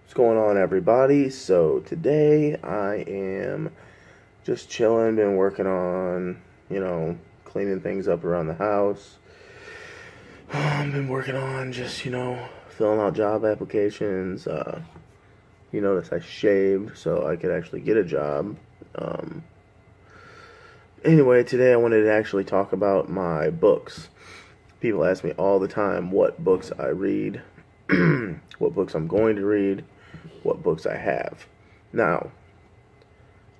What's going on, everybody? So today I am just chilling, been working on, cleaning things up around the house. I've been working on just, filling out job applications. You notice I shaved so I could actually get a job. Um, anyway, today I wanted to actually talk about my books. People ask me all the time what books I read, what books I'm going to read, what books I have. Now,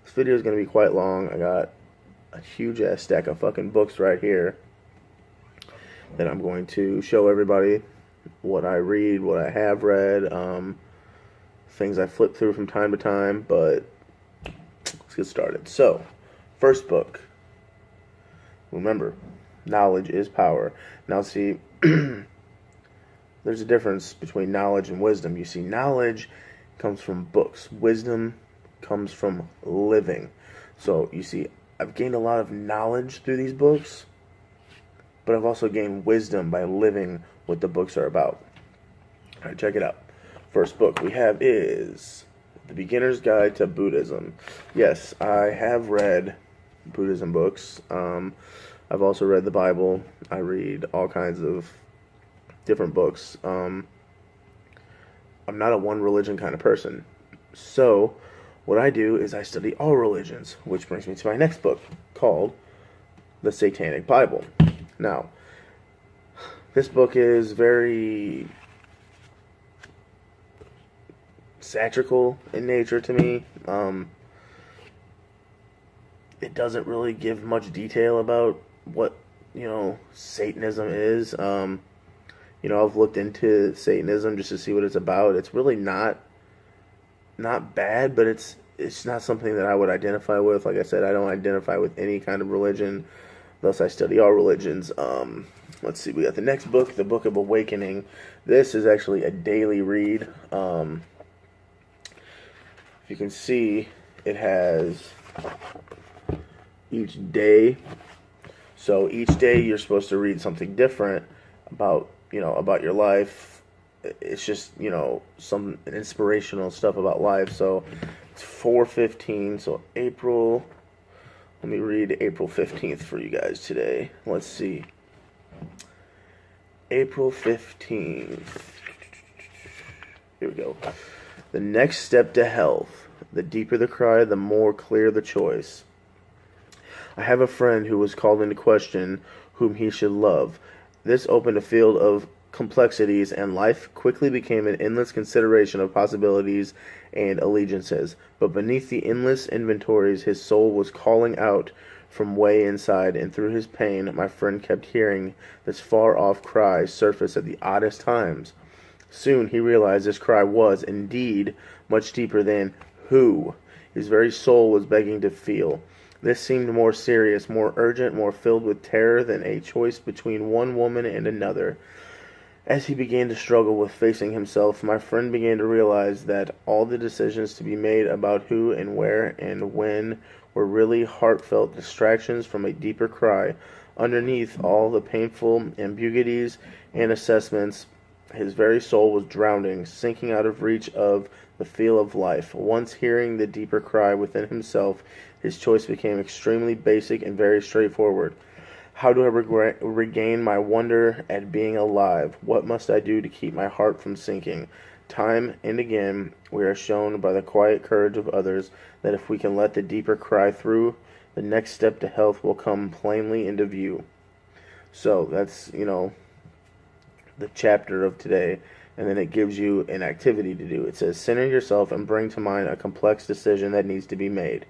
this video is going to be quite long. I got a huge ass stack of fucking books right here that I'm going to show everybody what I read, what I have read, things I flip through from time to time, but let's get started. So, first book. Remember, knowledge is power. Now see, there's a difference between knowledge and wisdom. You see, knowledge comes from books. Wisdom comes from living. So, you see, I've gained a lot of knowledge through these books, but I've also gained wisdom by living what the books are about. Alright, check it out. First book we have is The Beginner's Guide to Buddhism. Yes, I have read Buddhism books. I've also read the Bible. I read all kinds of different books. I'm not a one religion kind of person. So, what I do is I study all religions, which brings me to my next book called The Satanic Bible. Now, this book is very satirical in nature to me. It doesn't really give much detail about what, Satanism is. I've looked into Satanism just to see what it's about. It's really not bad, but it's not something that I would identify with. Like I said, I don't identify with any kind of religion, thus I study all religions. Let's see, we got the next book, the Book of Awakening. This is actually a daily read. If you can see, it has each day. So each day you're supposed to read something different about your life. It's just, some inspirational stuff about life. So it's 4/15, so April. Let me read April 15th for you guys today. Let's see. April 15th. Here we go. The next step to health. The deeper the cry, the more clear the choice. I have a friend who was called into question whom he should love. This opened a field of complexities, and life quickly became an endless consideration of possibilities and allegiances. But beneath the endless inventories, his soul was calling out from way inside, and through his pain, my friend kept hearing this far-off cry surface at the oddest times. Soon he realized this cry was, indeed, much deeper than who his very soul was begging to feel. This seemed more serious, more urgent, more filled with terror than a choice between one woman and another. As he began to struggle with facing himself, my friend began to realize that all the decisions to be made about who and where and when were really heartfelt distractions from a deeper cry. Underneath all the painful ambiguities and assessments, his very soul was drowning, sinking out of reach of the feel of life. Once hearing the deeper cry within himself, his choice became extremely basic and very straightforward. How do I regain my wonder at being alive? What must I do to keep my heart from sinking? Time and again, we are shown by the quiet courage of others that if we can let the deeper cry through, the next step to health will come plainly into view. So that's, the chapter of today, and then it gives you an activity to do. It says, center yourself and bring to mind a complex decision that needs to be made.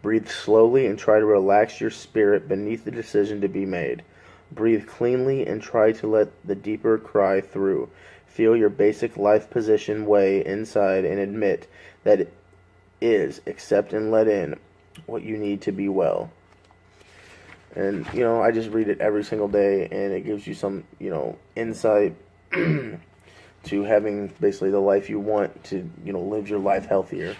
Breathe slowly and try to relax your spirit beneath the decision to be made. Breathe cleanly and try to let the deeper cry through. Feel your basic life position way inside and admit that it is. Accept and let in what you need to be well. And, I just read it every single day, and it gives you some, insight to having basically the life you want to, live your life healthier.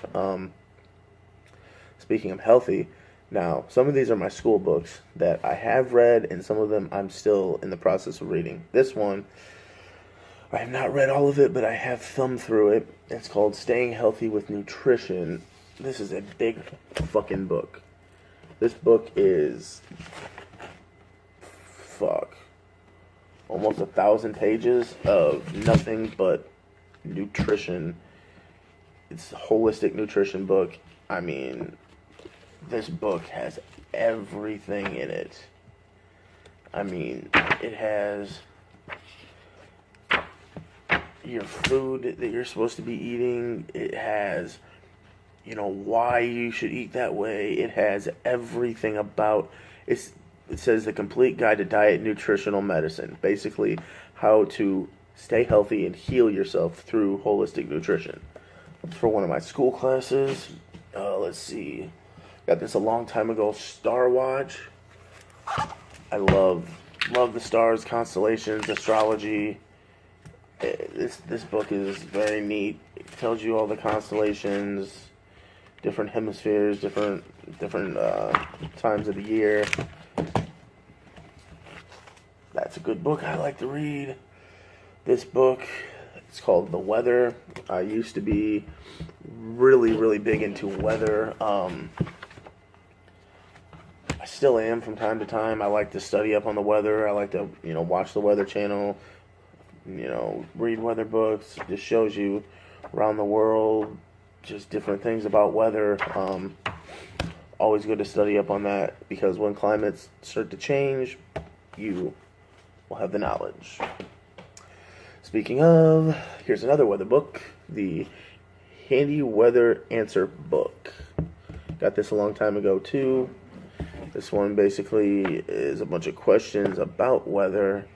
Speaking of healthy, now, some of these are my school books that I have read, and some of them I'm still in the process of reading. This one, I have not read all of it, but I have thumbed through it. It's called Staying Healthy with Nutrition. This is a big fucking book. This book is, almost 1,000 pages of nothing but nutrition. It's a holistic nutrition book. I mean, this book has everything in it. I mean, it has your food that you're supposed to be eating. It has, why you should eat that way. It has everything about it. It says the complete guide to diet, nutritional medicine. Basically, how to stay healthy and heal yourself through holistic nutrition. It's for one of my school classes. Let's see. Got this a long time ago. Star Watch. I love the stars, constellations, astrology. This book is very neat. It tells you all the constellations, different hemispheres, different times of the year. That's a good book I like to read. This book, it's called The Weather. I used to be really, really big into weather. I still am from time to time. I like to study up on the weather. I like to, watch the Weather Channel, read weather books. It just shows you around the world, just different things about weather. Always good to study up on that, because when climates start to change, you will have the knowledge. Speaking of, here's another weather book, the Handy Weather Answer Book. Got this a long time ago too. This one basically is a bunch of questions about weather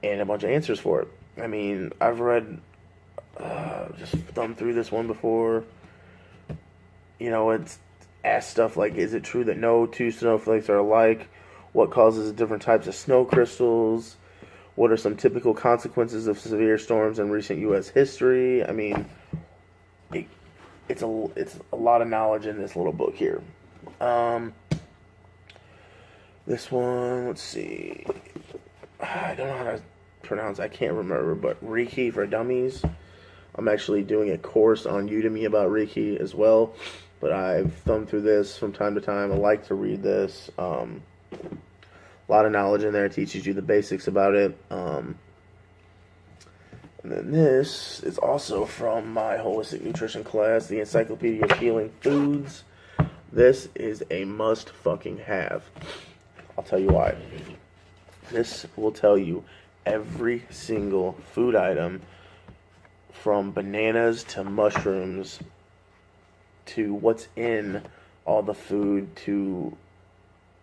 and a bunch of answers for it. I mean, I've read, just thumbed through this one before. It's asked stuff like, is it true that no two snowflakes are alike? What causes different types of snow crystals? What are some typical consequences of severe storms in recent U.S. history? I mean, it's a lot of knowledge in this little book here. This one, let's see. I don't know how to pronounce. I can't remember, but Reiki for Dummies. I'm actually doing a course on Udemy about Reiki as well, but I've thumbed through this from time to time. I like to read this. A lot of knowledge in there. It teaches you the basics about it. And then this is also from my holistic nutrition class, the Encyclopedia of Healing Foods. This is a must fucking have. I'll tell you why. This will tell you every single food item, from bananas to mushrooms to what's in all the food, to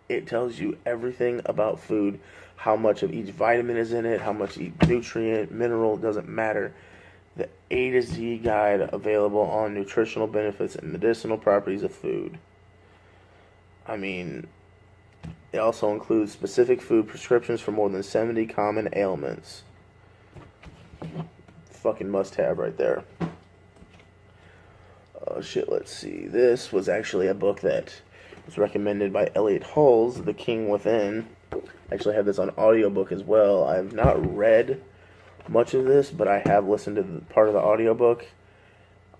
it tells you everything about food, how much of each vitamin is in it, how much each nutrient, mineral, doesn't matter. The A to Z guide available on nutritional benefits and medicinal properties of food. I mean, it also includes specific food prescriptions for more than 70 common ailments. Fucking must have right there. Oh shit, let's see. This was actually a book that was recommended by Elliot Hulls, The King Within. I actually have this on audiobook as well. I've not read much of this, but I have listened to part of the audiobook.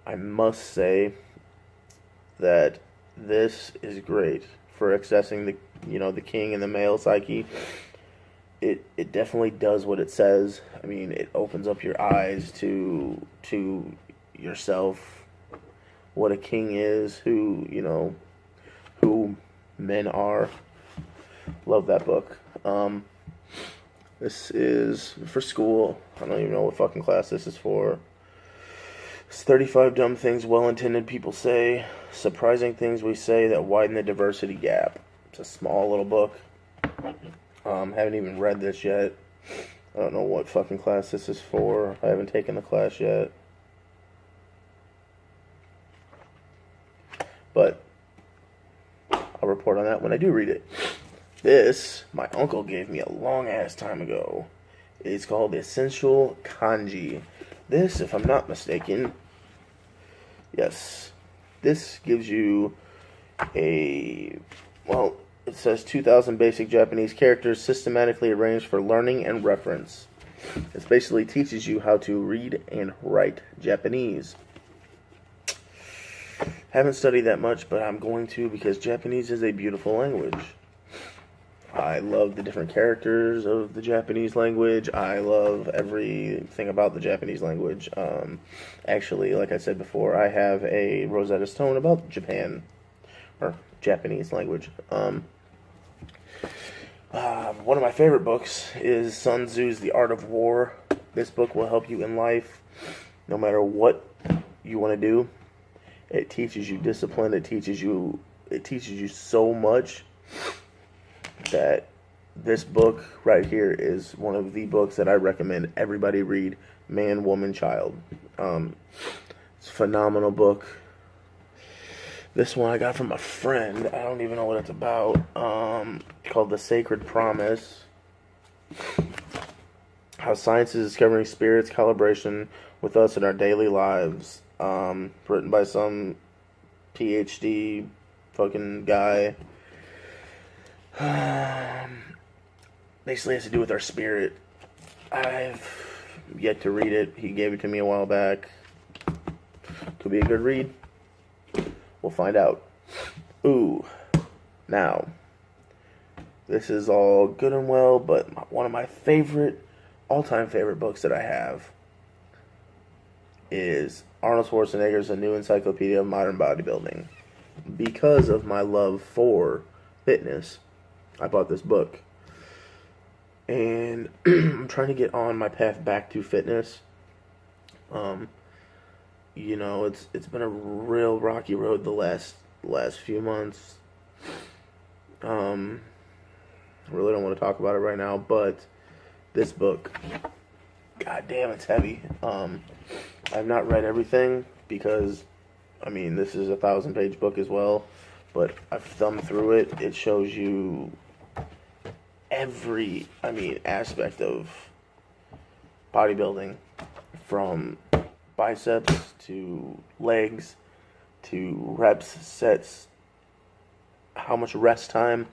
I must say that this is great for accessing the king and the male psyche. It definitely does what it says. I mean, it opens up your eyes to yourself, what a king is, who men are. Love that book. This is for school. I don't even know what fucking class this is for. It's 35 dumb things well-intended people say. Surprising things we say that widen the diversity gap. It's a small little book. Haven't even read this yet. I don't know what fucking class this is for. I haven't taken the class yet. But I'll report on that when I do read it. This, my uncle gave me a long ass time ago. It's called Essential Kanji. This, if I'm not mistaken, yes, this gives you It says 2,000 basic Japanese characters systematically arranged for learning and reference. It basically teaches you how to read and write Japanese. Haven't studied that much, but I'm going to because Japanese is a beautiful language. I love the different characters of the Japanese language. I love everything about the Japanese language. Actually, like I said before, I have a Rosetta Stone about Japan, or Japanese language. One of my favorite books is Sun Tzu's The Art of War. This book will help you in life, no matter what you want to do. It teaches you discipline. It teaches you so much that this book right here is one of the books that I recommend everybody read. Man, woman, child. It's a phenomenal book. This one I got from a friend. I don't even know what it's about. Called The Sacred Promise. How science is discovering spirit's calibration with us in our daily lives. Written by some PhD fucking guy. Basically has to do with our spirit. I've yet to read it. He gave it to me a while back. Could be a good read. We'll find out. Ooh. Now, this is all good and well, but one of my all-time favorite books that I have is Arnold Schwarzenegger's A New Encyclopedia of Modern Bodybuilding. Because of my love for fitness, I bought this book. And I'm trying to get on my path back to fitness. It's been a real rocky road the last few months. I really don't want to talk about it right now, but this book, god damn, it's heavy. I've not read everything because, this is a 1,000-page book as well, but I've thumbed through it. It shows you every, aspect of bodybuilding, from biceps to legs to reps, sets, how much rest time,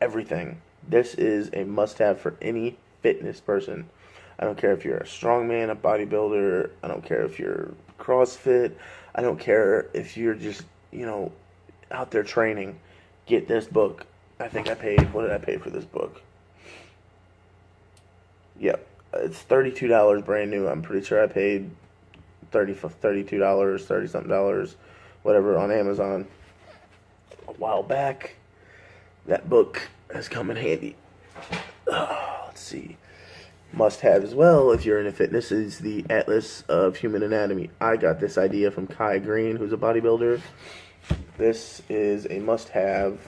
everything. This is a must-have for any fitness person. I don't care if you're a strongman, a bodybuilder. I don't care if you're CrossFit. I don't care if you're just, out there training. Get this book. I think what did I pay for this book? Yep. It's $32 brand new. I'm pretty sure I paid $32, $30-something, whatever, on Amazon a while back. That book has come in handy. Let's see. Must have as well, if you're into fitness, is the Atlas of Human Anatomy. I got this idea from Kai Green, who's a bodybuilder. This is a must-have,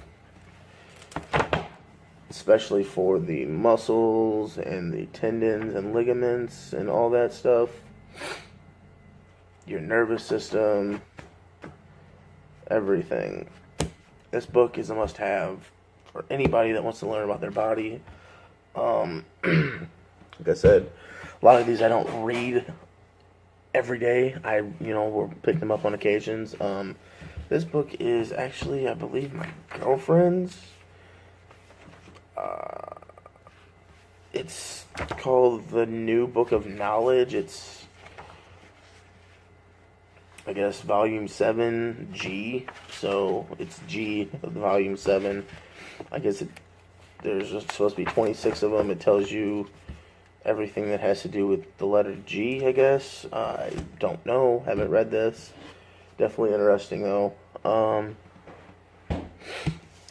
especially for the muscles and the tendons and ligaments and all that stuff. Your nervous system, everything. This book is a must-have for anybody that wants to learn about their body. Like I said, a lot of these I don't read every day. We'll pick them up on occasions. This book is actually, I believe, my girlfriend's. It's called The New Book of Knowledge. It's, I guess, Volume 7, G. So, it's G of the Volume 7. I guess there's supposed to be 26 of them. It tells you everything that has to do with the letter G, I guess. I don't know. Haven't read this. Definitely interesting, though.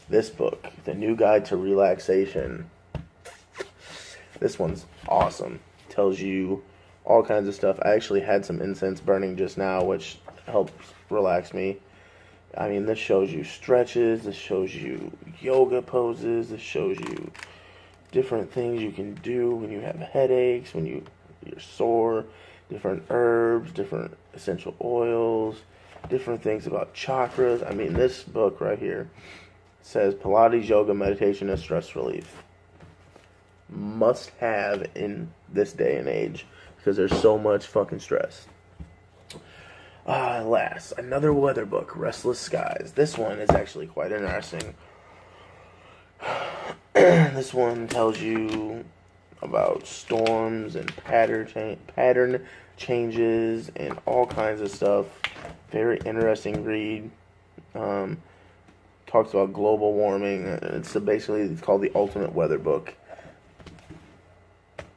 This book, The New Guide to Relaxation. This one's awesome. Tells you all kinds of stuff. I actually had some incense burning just now, which helps relax me. This shows you stretches. This shows you yoga poses. This shows you different things you can do when you have headaches, when you're sore, different herbs, different essential oils, different things about chakras. This book right here says Pilates, yoga, meditation, and stress relief. Must have in this day and age because there's so much fucking stress. Last, another weather book, Restless Skies. This one is actually quite interesting. This one tells you about storms and pattern changes and all kinds of stuff. Very interesting read. Talks about global warming. It's called the ultimate weather book.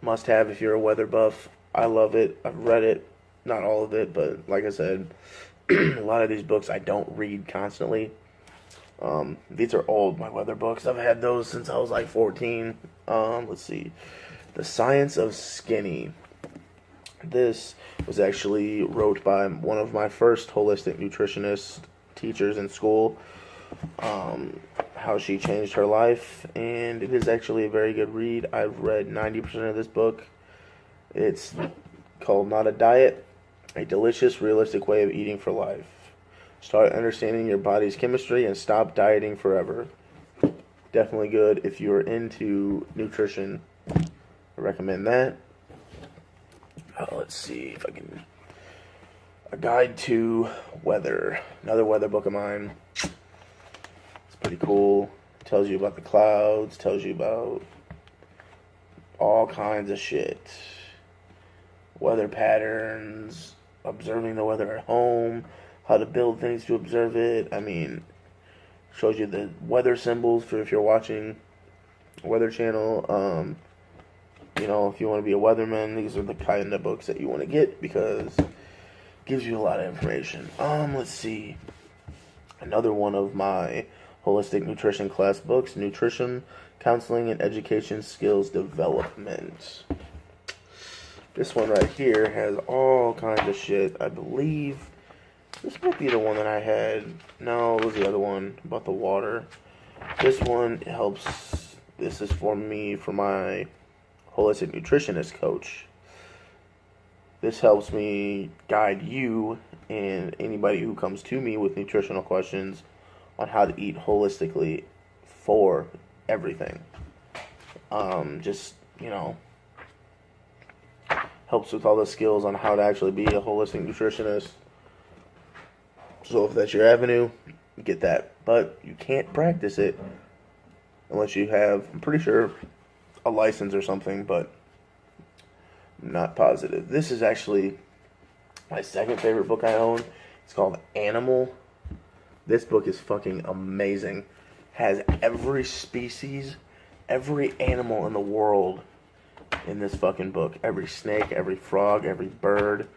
Must have if you're a weather buff. I love it. I've read it. Not all of it, but like I said, a lot of these books I don't read constantly. These are old, my weather books. I've had those since I was like 14. Let's see. The Science of Skinny. This was actually wrote by one of my first holistic nutritionist teachers in school. How she changed her life, and it is actually a very good read. I've read 90% of this book. It's called Not a Diet, a delicious, realistic way of eating for life. Start understanding your body's chemistry and stop dieting forever. Definitely good if you're into nutrition. I recommend that. Let's see if I can... A Guide to Weather. Another weather book of mine. Pretty cool. Tells you about the clouds, tells you about all kinds of shit. Weather patterns, observing the weather at home, how to build things to observe it. I mean, shows you the weather symbols for if you're watching Weather Channel. You know, if you want to be a weatherman, these are the kind of books that you want to get because it gives you a lot of information. Let's see. Another one of my holistic nutrition class books, Nutrition, Counseling, and Education Skills Development. This one right here has all kinds of shit. I believe this might be the one that I had. No, it was the other one about the water. This one helps. This is for me, for my holistic nutritionist coach. This helps me guide you and anybody who comes to me with nutritional questions on how to eat holistically for everything. Just, you know, helps with all the skills on how to actually be a holistic nutritionist. So if that's your avenue, get that. But you can't practice it unless you have, I'm pretty sure, a license or something, but I'm not positive. This is actually my second favorite book I own. It's called Animal. This book is fucking amazing. Has every species, every animal in the world in this fucking book. Every snake, every frog, every bird,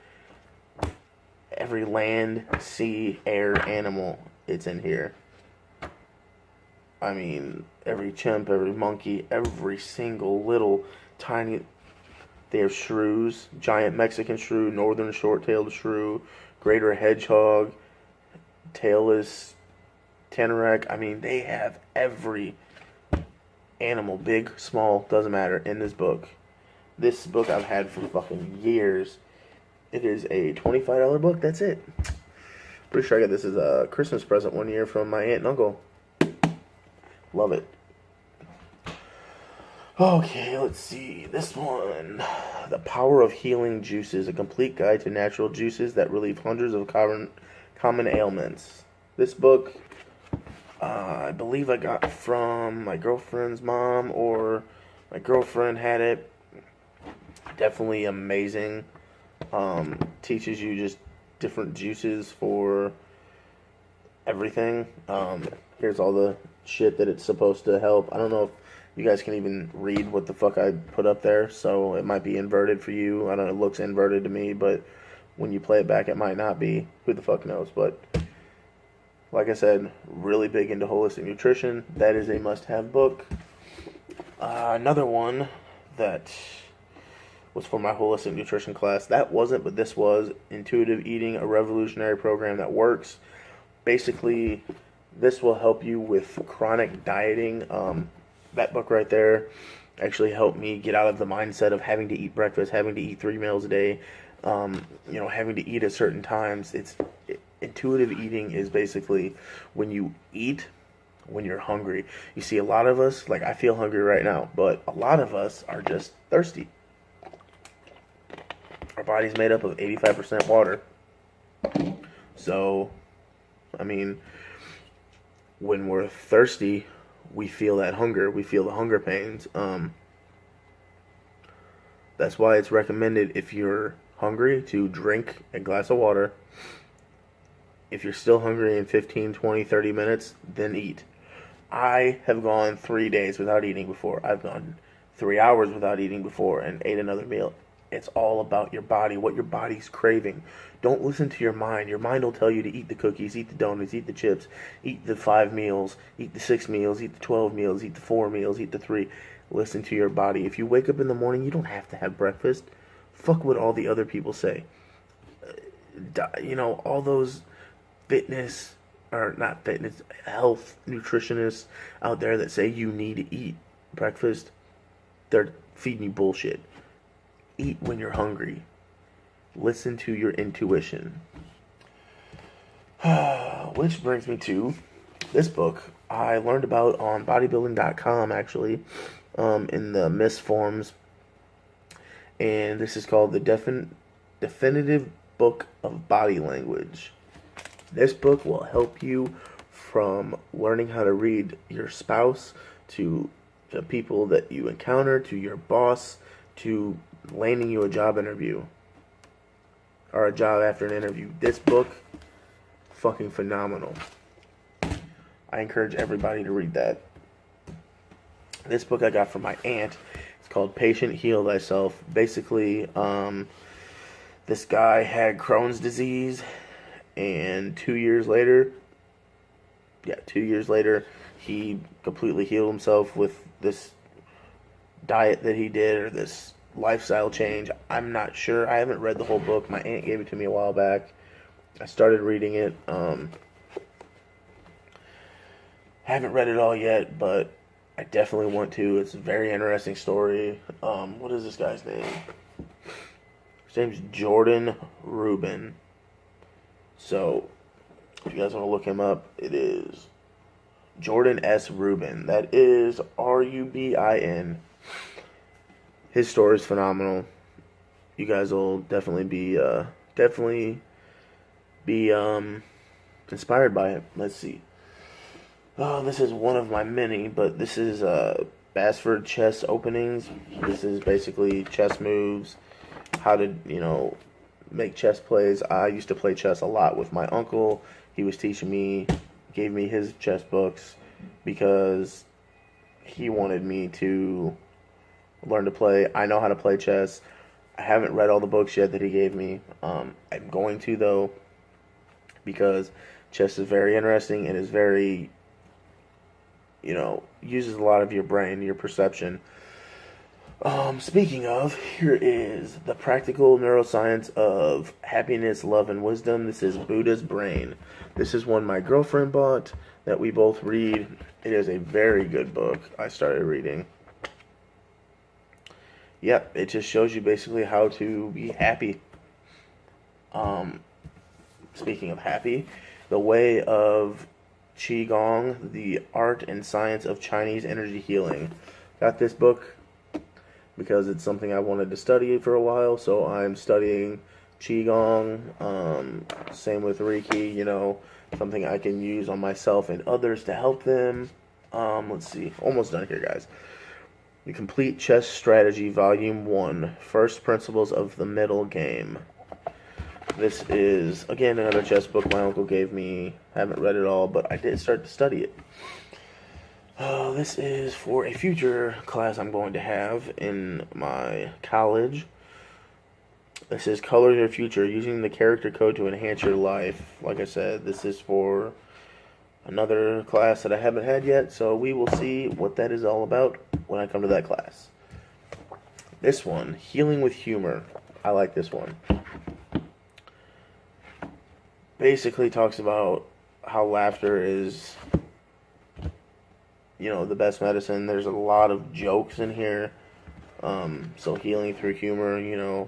every land, sea, air animal, it's in here. I mean, every chimp, every monkey, every single little tiny... They have shrews, giant Mexican shrew, northern short-tailed shrew, greater hedgehog, tailless tenerac. I mean, they have every animal, big, small, doesn't matter, in this book. This book I've had for fucking years. It is a $25 book, that's it. Pretty sure I got this as a Christmas present one year from my aunt and uncle. Love it. Okay, let's see. This one. The Power of Healing Juices. A complete guide to natural juices that relieve hundreds of common ailments. This book, I believe I got from my girlfriend's mom, or my girlfriend had it. Definitely amazing. Teaches you just different juices for everything. Here's all the shit that it's supposed to help. I don't know if you guys can even read what the fuck I put up there, so it might be inverted for you. I don't know, it looks inverted to me, but when you play it back, it might not be. Who the fuck knows? But like I said, really big into holistic nutrition. That is a must-have book. Another one that was for my holistic nutrition class. That wasn't, but this was Intuitive Eating, a revolutionary program that works. Basically, this will help you with chronic dieting. That book right there actually helped me get out of the mindset of having to eat breakfast, having to eat 3 meals a day, having to eat at certain times. Intuitive eating is basically when you eat when you're hungry. You see, a lot of us, like I feel hungry right now, but a lot of us are just thirsty. Our body's made up of 85% water. So, I mean, when we're thirsty, we feel that hunger. We feel the hunger pains. That's why it's recommended if you're hungry to drink a glass of water. If you're still hungry in 15, 20, 30 minutes, then eat. I have gone 3 days without eating before. I've gone 3 hours without eating before and ate another meal. It's all about your body, what your body's craving. Don't listen to your mind. Your mind will tell you to eat the cookies, eat the donuts, eat the chips, eat the 5 meals, eat the 6 meals, eat the 12 meals, eat the 4 meals, eat the 3. Listen to your body. If you wake up in the morning, you don't have to have breakfast. Fuck what all the other people say. All those fitness, or not fitness, health nutritionists out there that say you need to eat breakfast, they're feeding you bullshit. Eat when you're hungry. Listen to your intuition. Which brings me to this book I learned about on bodybuilding.com, actually, in the Miss forums. And this is called the Definitive Book of Body Language. This book will help you from learning how to read your spouse, to the people that you encounter, to your boss, to landing you a job interview. Or a job after an interview. This book, fucking phenomenal. I encourage everybody to read that. This book I got from my aunt. It's called Patient Heal Thyself. Basically, this guy had Crohn's disease, and 2 years later, he completely healed himself with this diet that he did, or this lifestyle change. I'm not sure. I haven't read the whole book. My aunt gave it to me a while back. I started reading it. Haven't read it all yet, but I definitely want to. It's a very interesting story. What is this guy's name? His name's Jordan Rubin. So, if you guys want to look him up, it is Jordan S. Rubin. That is Rubin. His story is phenomenal. You guys will definitely be inspired by it. Let's see. Oh, this is one of my many, but this is Basford chess openings. This is basically chess moves, how to, make chess plays. I used to play chess a lot with my uncle. He was teaching me, gave me his chess books because he wanted me to learn to play. I know how to play chess. I haven't read all the books yet that he gave me. I'm going to, though, because chess is very interesting and is very, uses a lot of your brain, your perception. Speaking of, here is The Practical Neuroscience of Happiness, Love, and Wisdom. This is Buddha's Brain. This is one my girlfriend bought that we both read. It is a very good book. I started reading. Yep, it just shows you basically how to be happy. Speaking of happy, The Way of Qigong, The Art and Science of Chinese Energy Healing. Got this book because it's something I wanted to study for a while, so I'm studying Qigong, same with Reiki, something I can use on myself and others to help them. Let's see, almost done here, guys. The Complete Chess Strategy, Volume 1, First Principles of the Middle Game. This is, again, another chess book my uncle gave me. Haven't read it all, but I did start to study it. This is for a future class I'm going to have in my college. This is Color Your Future, Using the Character Code to Enhance Your Life. Like I said, this is for another class that I haven't had yet, so we will see what that is all about when I come to that class. This one, Healing with Humor. I like this one. Basically talks about how laughter is, the best medicine. There's a lot of jokes in here. So healing through humor,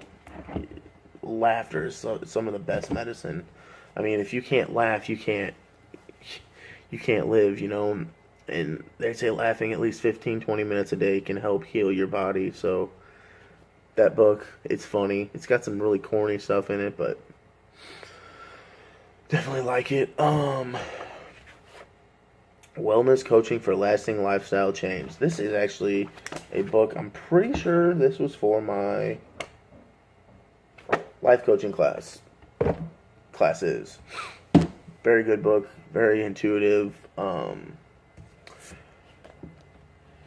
laughter is some of the best medicine. I mean, if you can't laugh, you can't live, and they say laughing at least 15-20 minutes a day can help heal your body. So that book, it's funny. It's got some really corny stuff in it, but definitely like it. Wellness Coaching for Lasting Lifestyle Change. This is actually a book. I'm pretty sure this was for my life coaching classes. Very good book. Very intuitive.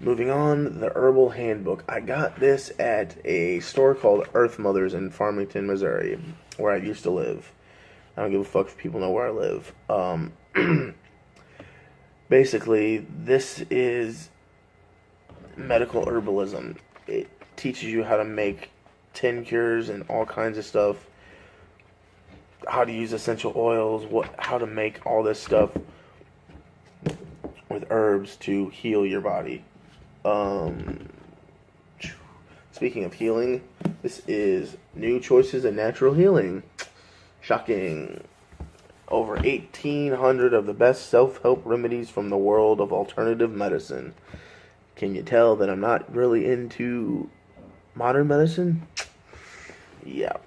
Moving on, the Herbal Handbook. I got this at a store called Earth Mothers in Farmington, Missouri, where I used to live. I don't give a fuck if people know where I live. Basically, this is medical herbalism. It teaches you how to make tinctures and all kinds of stuff, how to use essential oils, how to make all this stuff with herbs to heal your body. Speaking of healing, this is New Choices in Natural Healing. Shocking. Over 1,800 of the best self-help remedies from the world of alternative medicine. Can you tell that I'm not really into modern medicine? Yeah.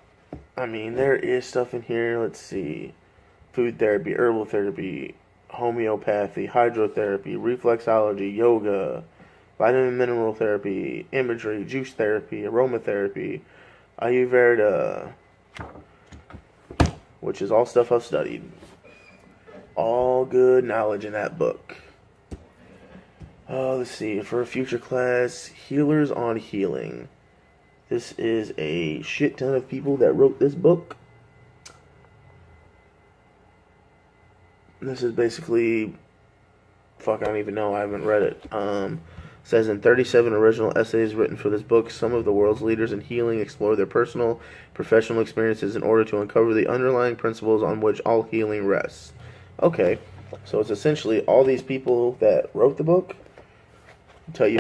I mean, there is stuff in here. Let's see. Food therapy, herbal therapy, homeopathy, hydrotherapy, reflexology, yoga, vitamin mineral therapy, imagery, juice therapy, aromatherapy, Ayurveda, which is all stuff I've studied. All good knowledge in that book. Let's see. For a future class, Healers on Healing. This is a shit ton of people that wrote this book. This is basically... Fuck, I don't even know. I haven't read it. Says in 37 original essays written for this book, some of the world's leaders in healing explore their personal, professional experiences in order to uncover the underlying principles on which all healing rests. Okay, so it's essentially all these people that wrote the book tell you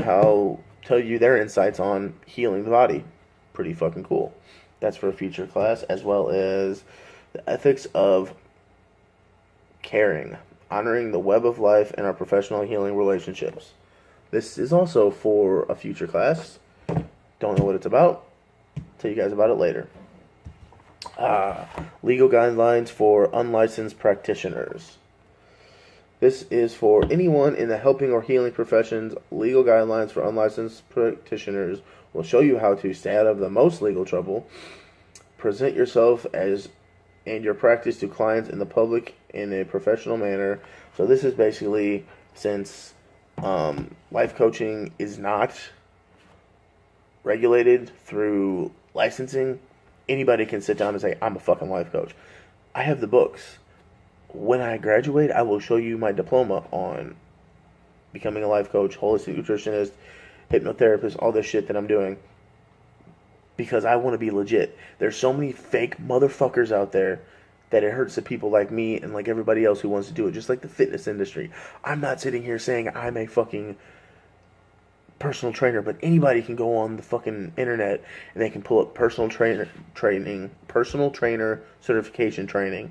their insights on healing the body. Pretty fucking cool. That's for a future class, as well as the ethics of caring, honoring the web of life and our professional healing relationships. This is also for a future class. Don't know what it's about. Tell you guys about it later. Legal guidelines for unlicensed practitioners. This is for anyone in the helping or healing professions. Legal guidelines for unlicensed practitioners will show you how to stay out of the most legal trouble, present yourself and your practice to clients and the public in a professional manner. So this is basically, since life coaching is not regulated through licensing, anybody can sit down and say, I'm a fucking life coach. I have the books. When I graduate, I will show you my diploma on becoming a life coach, holistic nutritionist, hypnotherapist, all this shit that I'm doing, because I want to be legit. There's so many fake motherfuckers out there that it hurts the people like me and like everybody else who wants to do it, just like the fitness industry. I'm not sitting here saying I'm a fucking personal trainer, but anybody can go on the fucking internet and they can pull up personal trainer certification training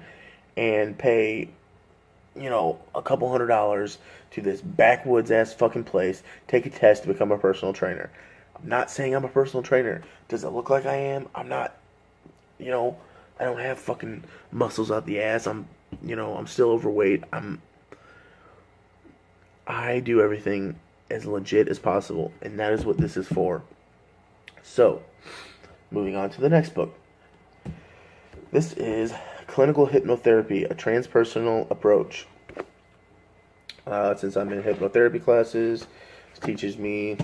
and pay, a couple $100s to this backwoods ass fucking place, take a test to become a personal trainer. I'm not saying I'm a personal trainer. Does it look like I am? I'm not, I don't have fucking muscles out the ass. I'm still overweight. I do everything as legit as possible, and that is what this is for. So, moving on to the next book. This is Clinical Hypnotherapy, a Transpersonal Approach. Since I'm in hypnotherapy classes, it teaches me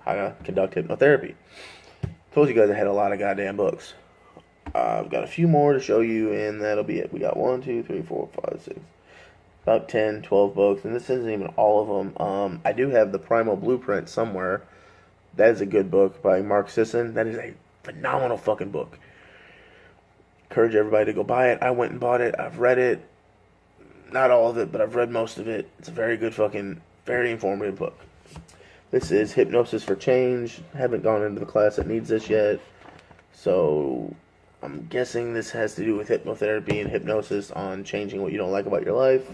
how to conduct hypnotherapy. Told you guys I had a lot of goddamn books. I've got a few more to show you, and that'll be it. We got 1, 2, 3, 4, 5, 6, about 10, 12 books, and this isn't even all of them. I do have the Primal Blueprint somewhere. That is a good book by Mark Sisson. That is a phenomenal fucking book. Encourage everybody to go buy it. I went and bought it. I've read it. Not all of it, but I've read most of it. It's a very good very informative book. This is Hypnosis for Change. Haven't gone into the class that needs this yet. So I'm guessing this has to do with hypnotherapy and hypnosis on changing what you don't like about your life.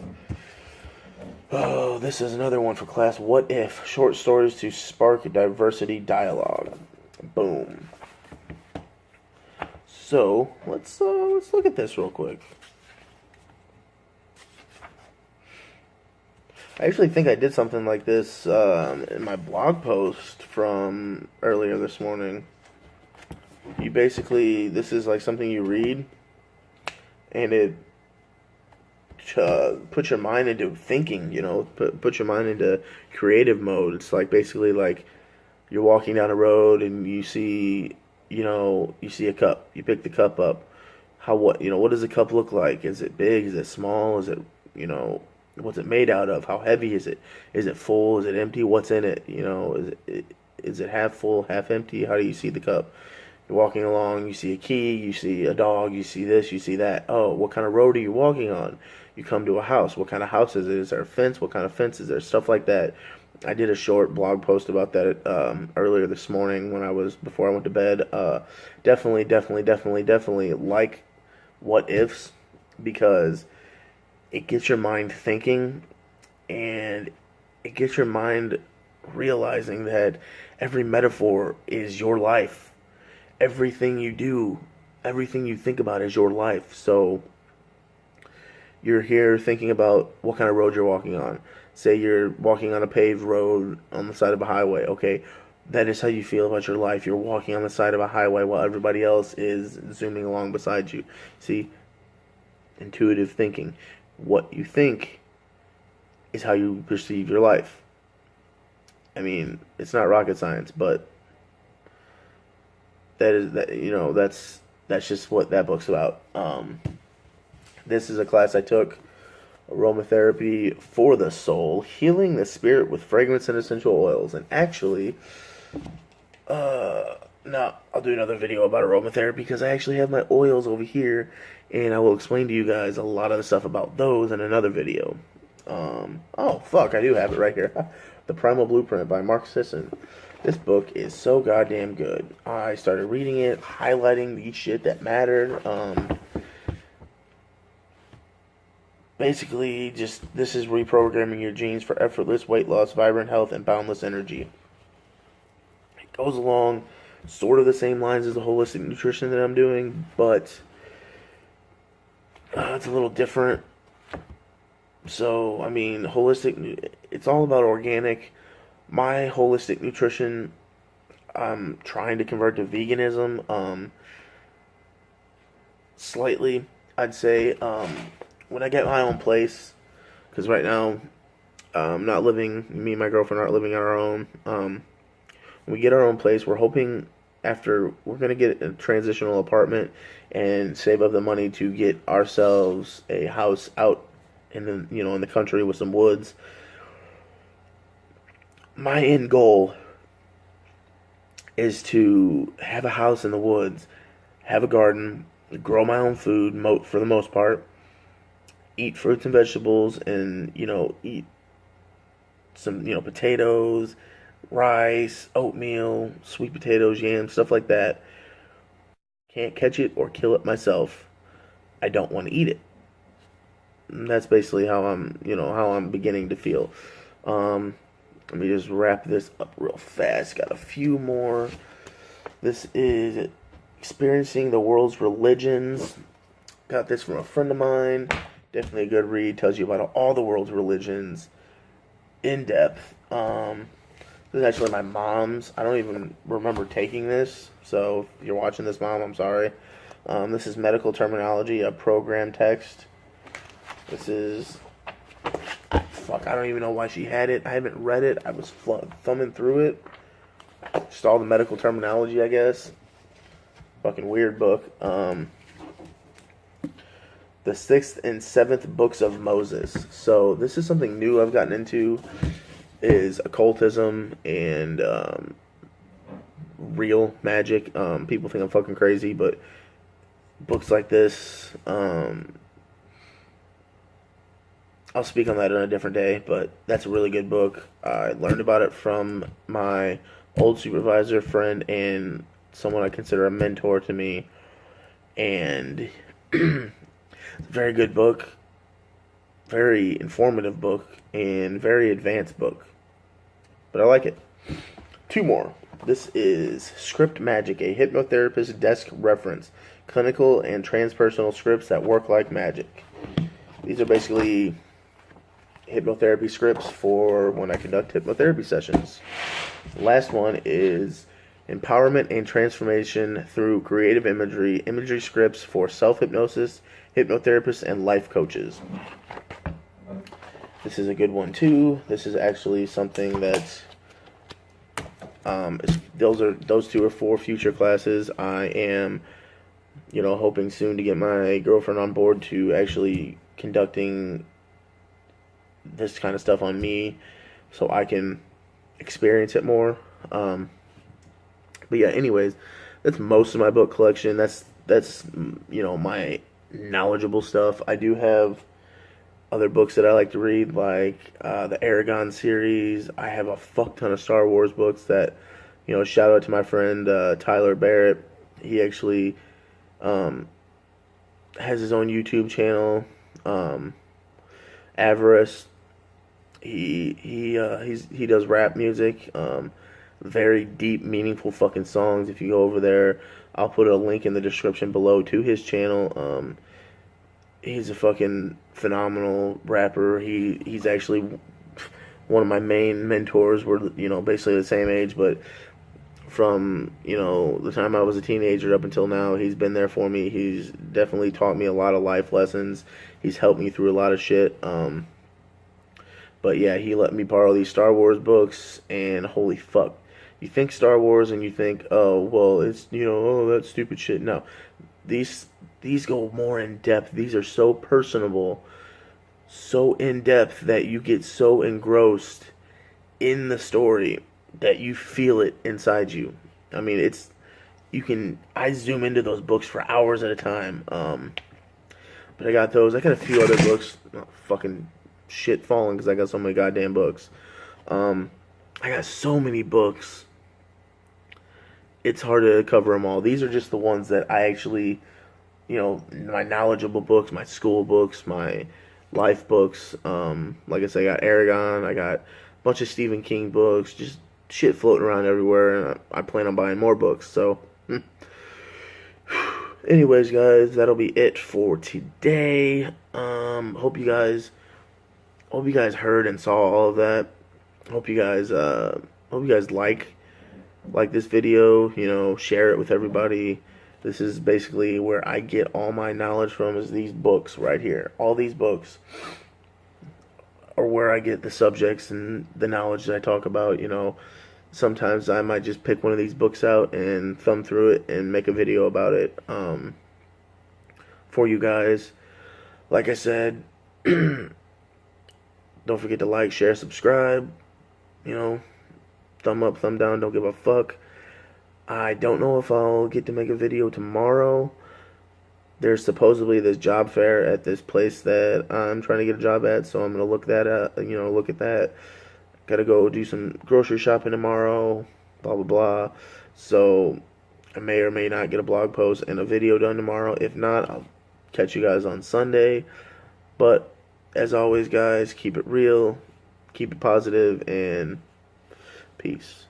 Oh, this is another one for class. What If? Short stories to spark diversity dialogue. Boom. So let's look at this real quick. I actually think I did something like this in my blog post from earlier this morning. You basically, this is like something you read, and it puts your mind into thinking, put your mind into creative mode. It's like basically like you're walking down a road and you see, you see a cup. You pick the cup up. What does the cup look like? Is it big? Is it small? Is it, what's it made out of? How heavy is it? Is it full? Is it empty? What's in it? Is it half full, half empty? How do you see the cup? You're walking along, you see a key, you see a dog, you see this, you see that. Oh, what kind of road are you walking on? You come to a house. What kind of house is it? Is there a fence? What kind of fence is there? Stuff like that. I did a short blog post about that earlier this morning before I went to bed. Definitely like what ifs, because it gets your mind thinking, and it gets your mind realizing that every metaphor is your life. Everything you do, everything you think about is your life. So you're here thinking about what kind of road you're walking on. Say you're walking on a paved road on the side of a highway. Okay, that is how you feel about your life. You're walking on the side of a highway while everybody else is zooming along beside you. See, intuitive thinking. What you think is how you perceive your life. I mean, it's not rocket science, but that's just what that book's about. This is a class I took, aromatherapy for the soul, healing the spirit with fragrance and essential oils. And actually, now I'll do another video about aromatherapy because I actually have my oils over here, and I will explain to you guys a lot of the stuff about those in another video. Oh fuck, I do have it right here. The Primal Blueprint by Mark Sisson. This book is so goddamn good. I started reading it, highlighting the shit that mattered. Basically, this is reprogramming your genes for effortless weight loss, vibrant health, and boundless energy. It goes along sort of the same lines as the holistic nutrition that I'm doing, but it's a little different. So, I mean, it's all about organic. My holistic nutrition, I'm trying to convert to veganism, slightly, I'd say. When I get my own place, because right now, me and my girlfriend aren't living on our own. When we get our own place, we're hoping we're going to get a transitional apartment and save up the money to get ourselves a house out in the country with some woods. My end goal is to have a house in the woods, have a garden, grow my own food for the most part, eat fruits and vegetables, and eat some potatoes, rice, oatmeal, sweet potatoes, yams, stuff like that. Can't catch it or kill it myself. I don't want to eat it. And that's basically how I'm beginning to feel. Let me just wrap this up real fast. Got a few more. This is Experiencing the World's Religions. Got this from a friend of mine. Definitely a good read. Tells you about all the world's religions in depth. This is actually my mom's. I don't even remember taking this. So if you're watching this, Mom, I'm sorry. This is Medical Terminology, a program text. This is... Fuck, I don't even know why she had it. I haven't read it. I was thumbing through it. Just all the medical terminology, I guess. Fucking weird book. The 6th and 7th books of Moses. So this is something new I've gotten into, is occultism and real magic. People think I'm fucking crazy, but books like this, I'll speak on that on a different day, but that's a really good book. I learned about it from my old supervisor, friend, and someone I consider a mentor to me. And it's a very good book, very informative book, and very advanced book. But I like it. 2 more. This is Script Magic, a hypnotherapist desk reference. Clinical and transpersonal scripts that work like magic. These are basically hypnotherapy scripts for when I conduct hypnotherapy sessions. The last one is empowerment and transformation through creative imagery scripts for self-hypnosis, hypnotherapists, and life coaches. This is a good one too. This is actually something that those two are for future classes. I am, hoping soon to get my girlfriend on board to actually conducting this kind of stuff on me, so I can experience it more. But yeah, anyways, that's most of my book collection. That's my knowledgeable stuff. I do have other books that I like to read, like the Aragon series. I have a fuck ton of Star Wars books that, shout out to my friend Tyler Barrett. He actually has his own YouTube channel. Avarice. He does rap music. Very deep, meaningful fucking songs. If you go over there, I'll put a link in the description below to his channel. He's a fucking phenomenal rapper. He's actually one of my main mentors. We're basically the same age, but from the time I was a teenager up until now, he's been there for me. He's definitely taught me a lot of life lessons. He's helped me through a lot of shit. But yeah, he let me borrow these Star Wars books, and holy fuck. You think Star Wars and you think, oh, well, it's, oh, that's stupid shit. No. These go more in depth. These are so personable, so in depth that you get so engrossed in the story that you feel it inside you. I mean, I zoom into those books for hours at a time. But I got those. I got a few other books. Oh, fucking shit falling because I got so many goddamn books. I got so many books. It's hard to cover them all. These are just the ones that I actually, my knowledgeable books, my school books, my life books. Like I said, I got Aragon. I got a bunch of Stephen King books. Just shit floating around everywhere. And I plan on buying more books. So, anyways, guys, that'll be it for today. Hope you guys heard and saw all of that. Hope you guys like this video, share it with everybody. This is basically where I get all my knowledge from, is these books right here. All these books are where I get the subjects and the knowledge that I talk about. Sometimes I might just pick one of these books out and thumb through it and make a video about it for you guys. Like I said, don't forget to like, share, subscribe. Thumb up, thumb down, don't give a fuck. I don't know if I'll get to make a video tomorrow. There's supposedly this job fair at this place that I'm trying to get a job at, so I'm gonna look at that. Gotta go do some grocery shopping tomorrow, blah blah blah. So I may or may not get a blog post and a video done tomorrow. If not, I'll catch you guys on Sunday. But as always, guys, keep it real, keep it positive, and peace.